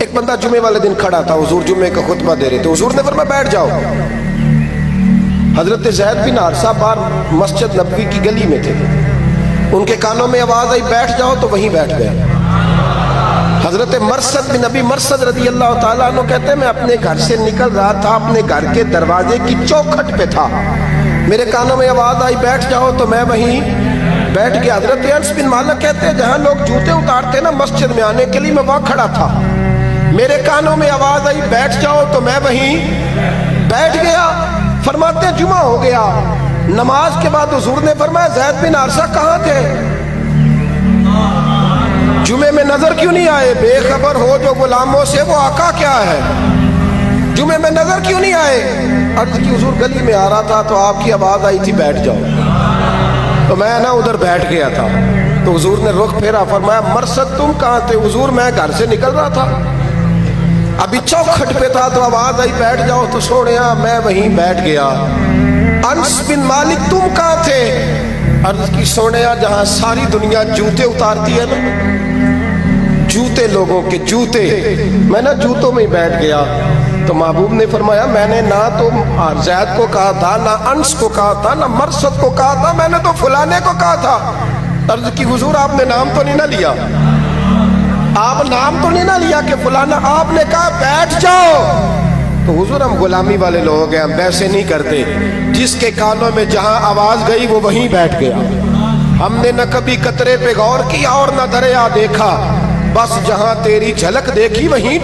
ایک بندہ جمعے والے دن کھڑا تھا، حضور جمعے کا خطبہ دے رہے تھے، حضور نے فرمایا بیٹھ جاؤ۔ حضرت زید بن حارثہ باہر مسجد نبوی کی گلی میں تھے، ان کے کانوں میں آواز آئی بیٹھ جاؤ تو وہیں بیٹھ گئے۔ حضرت مرثد بن نبی مرثد رضی اللہ تعالیٰ عنہ کہتے ہیں میں اپنے گھر سے نکل رہا تھا، اپنے گھر کے دروازے کی چوکھٹ پہ تھا، میرے کانوں میں آواز آئی بیٹھ جاؤ تو میں وہیں بیٹھ گیا۔ حضرت انس بن مالک کہتے ہیں جہاں لوگ جوتے اتارتے نا مسجد میں آنے کے لیے، میں وہاں کھڑا تھا، میرے کانوں میں آواز آئی بیٹھ جاؤ تو میں وہیں بیٹھ گیا۔ فرماتے ہیں جمعہ ہو گیا، نماز کے بعد حضور نے فرمایا زید بن حارثہ کہاں تھے؟ جمعے میں نظر کیوں نہیں آئے؟ بے خبر ہو جو غلاموں سے وہ آقا کیا ہے، جمعے میں نظر کیوں نہیں آئے؟ عرض کی حضور گلی میں آ رہا تھا تو آپ کی آواز آئی تھی بیٹھ جاؤ، تو میں نا ادھر بیٹھ گیا تھا۔ تو حضور نے رخ پھیرا، فرمایا مرثد تم کہاں تھے؟ حضور میں گھر سے نکل رہا تھا، ابھی چوکھٹ پہ تھا تو آواز آئی بیٹھ جاؤ تو سوڑیا میں وہیں بیٹھ گیا۔ انس بن مالک تم کہاں تھے؟ عرض کی سوڑیا جہاں ساری دنیا جوتے اتارتی ہے نا، جوتے لوگوں کے جوتے، میں نا جوتوں میں بیٹھ گیا۔ تو محبوب نے فرمایا میں نے نہ تو زید کو کہا تھا، نہ انس کو کہا تھا، نہ مرثد کو کہا تھا، میں نے تو فلانے کو کہا تھا۔ عرض کی حضور آپ نے نام تو نہیں نہ لیا، آپ نام تو نہیں نہ لیا کہ فلانا، آپ نے کہا بیٹھ جاؤ۔ تو حضور ہم غلامی والے لوگ ہیں، ہم ویسے نہیں کرتے، جس کے کانوں میں جہاں آواز گئی وہ وہیں بیٹھ گیا۔ ہم نے نہ کبھی قطرے پہ غور کیا اور نہ دریا دیکھا، بس جہاں تیری جھلک دیکھی وہیں